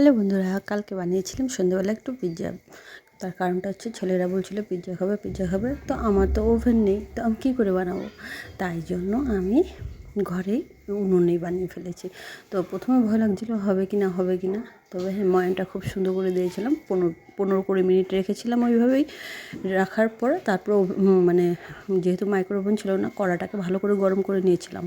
Hello বন্ধুরা, কালকে বানিয়েছিলাম সন্ধ্যেবেলা একটু পিৎজা। তার কারণটা হচ্ছে ছেলেরা বলছিল পিৎজা খাবে পিৎজা খাবে, তো আমার তো ওভেন নেই, তো আমি কী করে বানাবো। তাই জন্য আমি ঘরেই উনুনেই বানিয়ে ফেলেছি। তো প্রথমে ভয় লাগছিলো হবে কি না হবে কি না, তবে হ্যাঁ ময়ানটা খুব সুন্দর করে দিয়েছিলাম। 15-20 মিনিট রেখেছিলাম ওইভাবেই। রাখার পরে তারপর মানে যেহেতু মাইক্রো ওভেন ছিল না, কড়াটাকে ভালো করে গরম করে নিয়েছিলাম।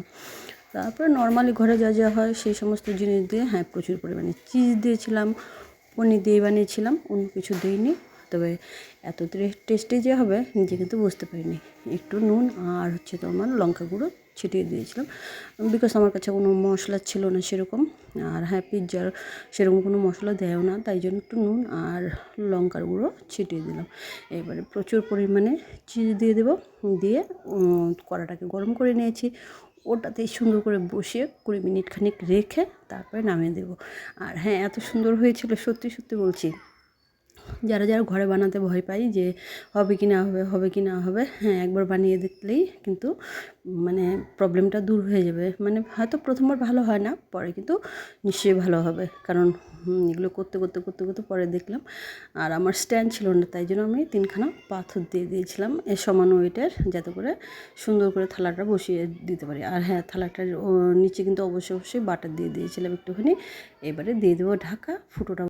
তারপরে নর্মালি ঘরে যা যা হয় সেই সমস্ত জিনিস দিয়ে হ্যাঁ প্রচুর পরিমাণে চিজ দিয়েছিলাম, পনির দিয়ে বানিয়েছিলাম, অন্য কিছু দিইনি। তবে এত টেস্টি যে হবে নিজে কিন্তু বুঝতে পারিনি। একটু নুন আর হচ্ছে তোমার লঙ্কা গুঁড়ো ছিটিয়ে দিয়েছিলাম, বিকজ আমার কাছে কোনো মশলা ছিল না সেরকম। আর হ্যাঁ পিৎজার সেরকম কোনো মশলা দেয়ও না, তাই জন্য একটু নুন আর লঙ্কার গুঁড়ো ছিটিয়ে দিলাম। এবারে প্রচুর পরিমাণে চিজ দিয়ে দেবো, দিয়ে কড়াটাকে গরম করে নিয়েছি। ওটাতেই সুন্দর করে বসিয়ে 20 মিনিট খানিক রেখে তারপরে নামিয়ে দেবো। আর হ্যাঁ এত সুন্দর হয়েছিল, সত্যি সত্যি বলছি। যারা যারা ঘরে বানাতে ভয় পাই যে হবে কি না হবে হবে কি না হবে, হ্যাঁ একবার বানিয়ে দেখলেই কিন্তু মানে প্রবলেমটা দূর হয়ে যাবে। মানে হয়তো প্রথমবার ভালো হয় না, পরে কিন্তু নিশ্চয়ই ভালো হবে। কারণ এগুলো করতে করতে করতে করতে পরে দেখলাম। আর আমার স্ট্যান্ড ছিল না, তাই জন্য আমি 3খানা পাথর দিয়ে দিয়েছিলাম এর সমান ওয়েটের, যাতে করে সুন্দর করে থালাটা বসিয়ে দিতে পারি। আর হ্যাঁ থালাটার নিচে কিন্তু অবশ্যই অবশ্যই বাটার দিয়ে দিয়েছিলাম একটুখানি। এবারে দিয়ে দেবো ঢাকা, ফুটোটা